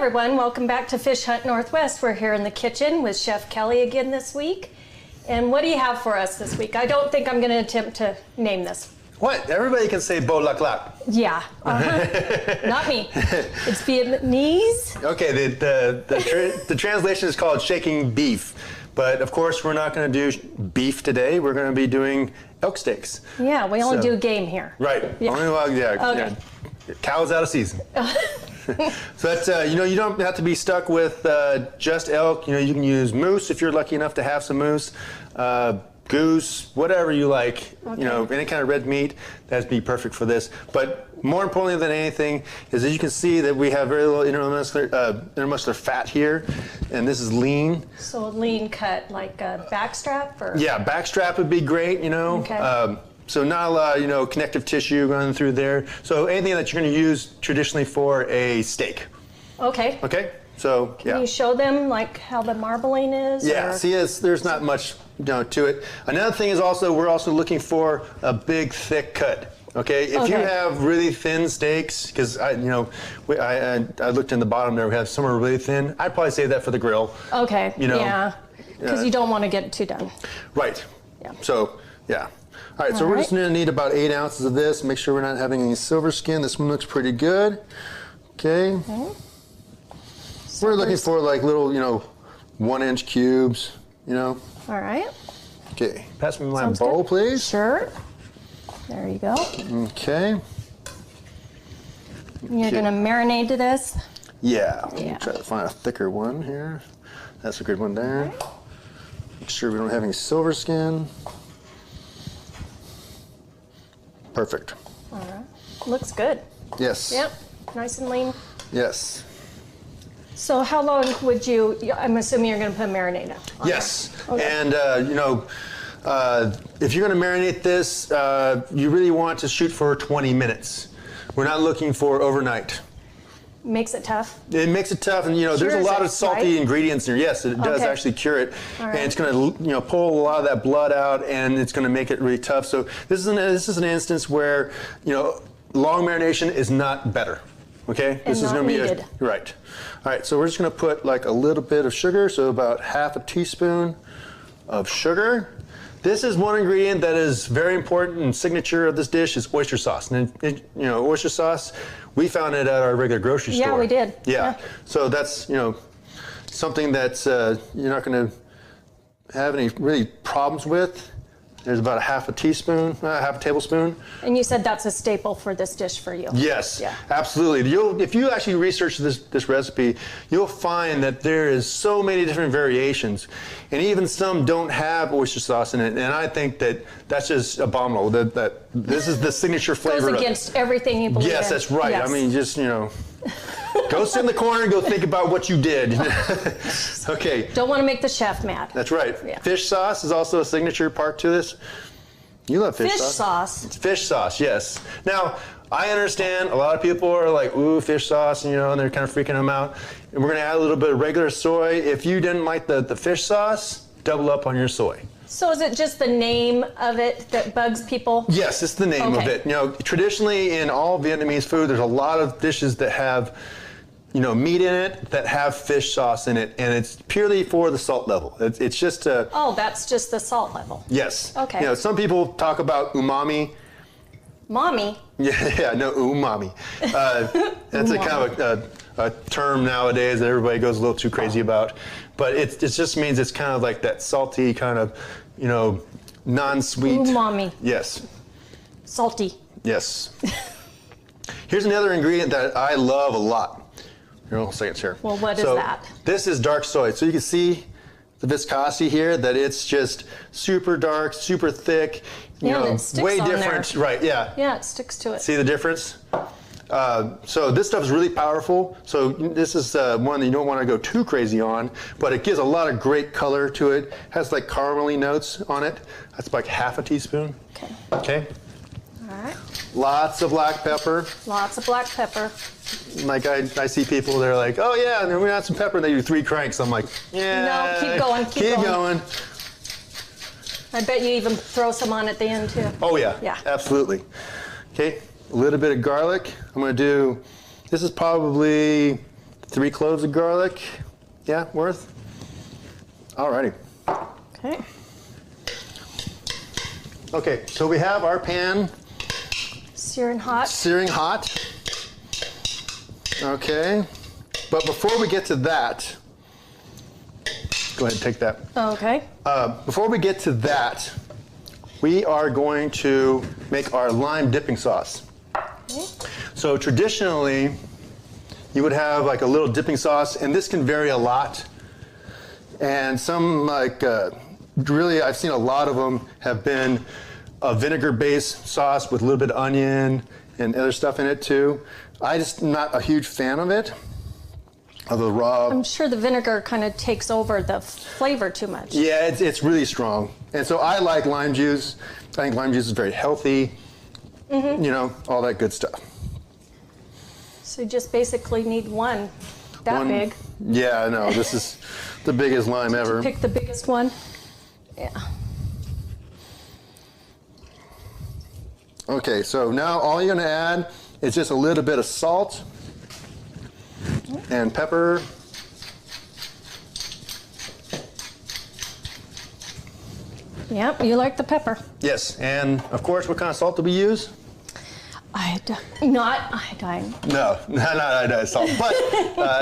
everyone, welcome back to Fish Hunt Northwest. We're here in the kitchen with Chef Kelly again this week. And what do you have for us this week? I don't think I'm going to attempt to name this. What? Everybody can say bo lak lak. Yeah, not me. It's Vietnamese. Okay, the translation is called shaking beef. But of course, we're not going to do beef today. We're going to be doing elk steaks. Yeah, we only do game here. Right. Yeah. Only Okay. Yeah. Cow's out of season. So that's, you don't have to be stuck with just elk. You can use moose if you're lucky enough to have some moose, goose, whatever you like. Okay. Any kind of red meat, that'd be perfect for this. But more importantly than anything is that you can see that we have very little intermuscular fat here, and this is lean. So lean cut, like a backstrap? Or? Yeah, backstrap would be great, Okay. So not a lot, connective tissue going through there. So anything that you're going to use traditionally for a steak. Okay. Okay. So Can you show them like how the marbling is? Yeah. Or? See, there's not much to it. Another thing is we're also looking for a big thick cut. Okay. If you have really thin steaks, because I looked in the bottom there, we have some are really thin. I'd probably save that for the grill. Okay. Yeah. Because you don't want to get it too done. Right. Yeah. So yeah. All right, so we're just going to need about 8 ounces of this. Make sure we're not having any silver skin. This one looks pretty good. Okay. We're looking for like little, 1-inch cubes, All right. Okay. Pass me my Sounds bowl, good. please. Sure. There you go. Okay. You're going to marinate to this? Yeah. Let me try to find a thicker one here. That's a good one there. Make sure we don't have any silver skin. Perfect. All right. Looks good. Yes. Yep. Nice and lean. Yes. So how long would you, I'm assuming you're going to put marinade on Yes. There. Okay. And, if you're going to marinate this, you really want to shoot for 20 minutes. We're not looking for overnight. Makes it tough? It makes it tough, and there's a lot of salty ingredients in here. Yes, it does actually cure it, and it's going to pull a lot of that blood out, and it's going to make it really tough. So this is an instance where long marination is not better. Okay, this is going to be right. All right, so we're just going to put like a little bit of sugar, so about half a teaspoon of sugar. This is one ingredient that is very important and signature of this dish is oyster sauce. And oyster sauce, we found it at our regular grocery store. Yeah, we did. Yeah. So that's, something that's you're not going to have any really problems with. There's about half a tablespoon. And you said that's a staple for this dish for you. Yes, yeah. Absolutely. If you actually research this recipe, you'll find that there is so many different variations, and even some don't have oyster sauce in it. And I think that's just abominable. That this is the signature flavor. Goes against everything you believe in. Yes, that's right. Yes. I mean, just go sit in the corner and go think about what you did. Okay. Don't want to make the chef mad. That's right. Yeah. Fish sauce is also a signature part to this. You love fish sauce. It's fish sauce, yes. Now, I understand a lot of people are like, ooh, fish sauce, and they're kind of freaking them out. And we're going to add a little bit of regular soy. If you didn't like the fish sauce, double up on your soy. So is it just the name of it that bugs people? Yes, it's the name of it. Traditionally in all Vietnamese food, there's a lot of dishes that have meat in it that have fish sauce in it, and it's purely for the salt level. It's just a... Oh, that's just the salt level. Yes. Okay. Some people talk about umami. Mommy? Yeah, no, umami. That's a kind of a term nowadays that everybody goes a little too crazy about. But it just means it's kind of like that salty kind of, non-sweet. Umami. Yes. Salty. Yes. Here's another ingredient that I love a lot. Here, I'll say it's here. Well, what is that? This is dark soy. So you can see the viscosity here, that it's just super dark, super thick, it sticks way on different. there. Right, yeah. Yeah, it sticks to it. See the difference? So this stuff is really powerful. So this is one that you don't want to go too crazy on, but it gives a lot of great color to it. Has like caramely notes on it. That's like half a teaspoon. Okay. Okay. All right. Lots of black pepper. Lots of black pepper. Like I see people, they're like, oh yeah, and then we got some pepper, and they do 3 cranks. I'm like, yeah. No, keep going, keep going. I bet you even throw some on at the end too. Oh yeah, yeah, absolutely. Okay, a little bit of garlic. I'm gonna do, this is probably 3 cloves of garlic. Yeah, worth? Alrighty. Okay. Okay, so we have our pan Searing hot. searing hot. Okay, but before we get to that, go ahead and take that. Okay. Before we get to that, we are going to make our lime dipping sauce. Okay. So traditionally, you would have like a little dipping sauce, and this can vary a lot. And some really, I've seen a lot of them have been a vinegar-based sauce with a little bit of onion and other stuff in it too. I just not a huge fan of it, of the raw. I'm sure the vinegar kind of takes over the flavor too much. Yeah, it's really strong. And so I like lime juice. I think lime juice is very healthy, you know, all that good stuff. So you just basically need one that big. Yeah, I know. This is the biggest lime ever. Pick the biggest one. Yeah. Okay, so now all you're gonna add is just a little bit of salt and pepper. Yep, you like the pepper. Yes, and of course, what kind of salt do we use? Not iodine. No, not iodized salt, but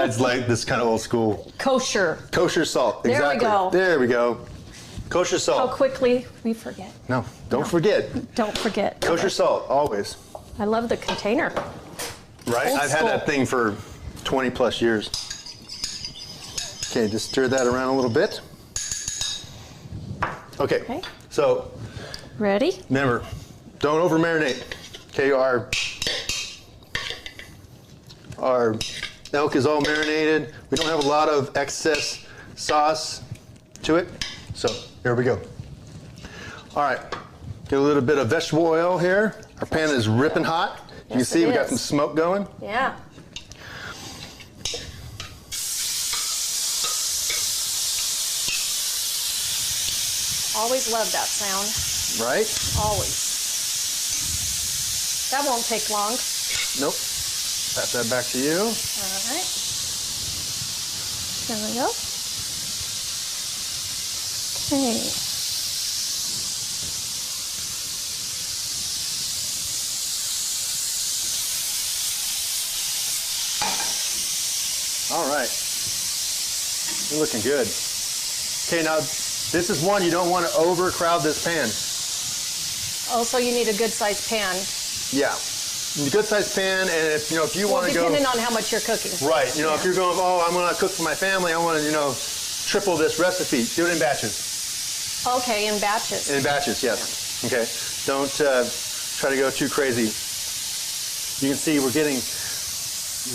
it's like this kind of old school. Kosher. Kosher salt, There we exactly. go. There we go. Kosher How salt. quickly we forget. No, don't forget. Don't forget. Kosher salt, always. I love the container. Right? Old I've had school. that thing for 20 plus years. Okay, just stir that around a little bit. Okay. So Ready? remember, don't over marinate. Okay, our elk is all marinated. We don't have a lot of excess sauce to it. So here we go. All right, get a little bit of vegetable oil here. Our pan is ripping hot. You can Yes, see it we got is. some smoke going. Yeah. Always love that sound. Right? Always. That won't take long. Nope. Pass that back to you. All right. There we go. Okay. All right. You're looking good. Okay, now this is one you don't want to overcrowd this pan. Also, you need a good sized pan. Yeah. A good sized pan, and if you want to go. Depending on how much you're cooking. Right. If you're going, oh, I'm going to cook for my family, I want to, triple this recipe. Do it in batches. Okay, in batches. In batches, yes. Okay. Don't try to go too crazy. You can see we're getting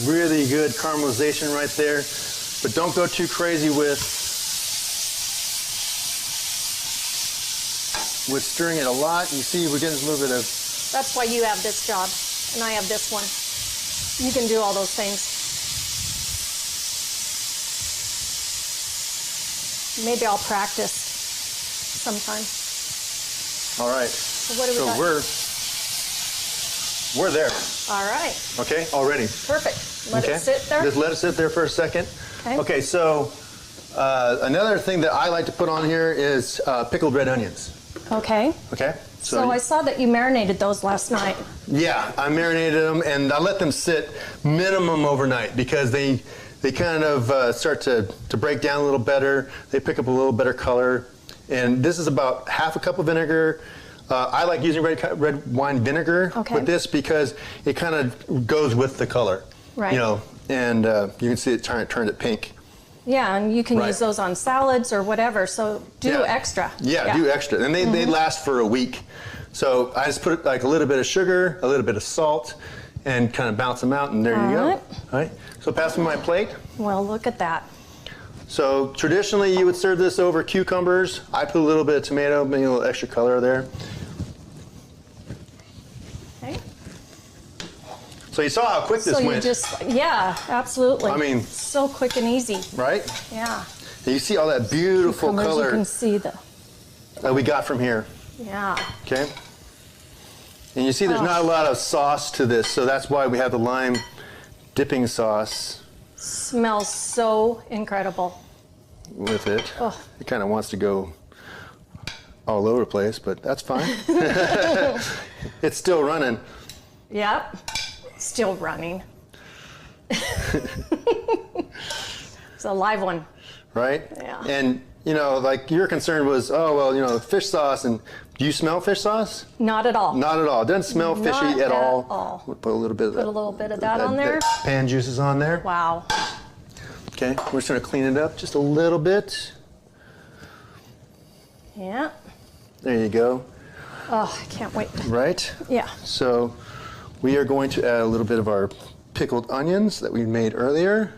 really good caramelization right there, but don't go too crazy with stirring it a lot. You see we're getting a little bit of. That's why you have this job, and I have this one. You can do all those things. Maybe I'll practice sometime. All right. So what do we got? We're there. All right. Okay, already. Perfect. Let it sit there. Just let it sit there for a second. Okay. Okay, so another thing that I like to put on here is pickled red onions. Okay. Okay. So I saw that you marinated those last night. Yeah, I marinated them and I let them sit minimum overnight because they kind of start to break down a little better. They pick up a little better color. And this is about half a cup of vinegar. I like using red wine vinegar with this because it kind of goes with the color. Right. And you can see it turned it pink. Yeah, and you can use those on salads or whatever, so do extra. Yeah, do extra. And they last for a week. So I just put like a little bit of sugar, a little bit of salt, and kind of bounce them out, and there you go. All right. So pass me my plate. Well, look at that. So traditionally you would serve this over cucumbers. I put a little bit of tomato, maybe a little extra color there. Okay. So you saw how quick this went. Yeah, absolutely. I mean, so quick and easy. Right? Yeah. And you see all that beautiful Cucumbers, color you can see that we got from here. Yeah. Okay. And you see there's not a lot of sauce to this, so that's why we have the lime dipping sauce. Smells so incredible. With it. Oh. It kind of wants to go all over the place, but that's fine. It's still running. Yep, still running. It's a live one. Right? Yeah. And, you know, like your concern was, oh, well, you know, fish sauce. And do you smell fish sauce? Not at all. Not at all. It doesn't smell fishy Not at all. all. We'll put a little bit of that on there. Pan juices on there. Wow. Okay, we're just going to clean it up just a little bit. Yeah. There you go. Oh, I can't wait. Right? Yeah. So we are going to add a little bit of our pickled onions that we made earlier.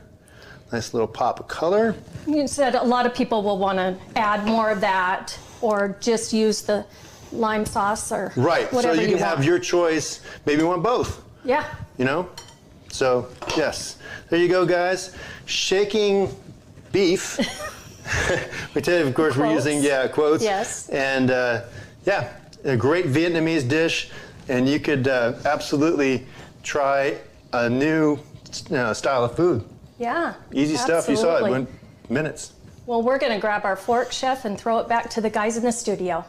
Nice little pop of color. You said a lot of people will want to add more of that or just use the lime sauce or right. whatever So you can want. have your choice. Maybe you want both. Yeah. You know? So, yes. There you go, guys. Shaking beef. We tell you, of course, Quotes. we're using, quotes. Yes. And, yeah, a great Vietnamese dish. And you could absolutely try a new style of food. Yeah. Easy stuff. You saw it absolutely. in minutes. Well, we're going to grab our fork, Chef, and throw it back to the guys in the studio.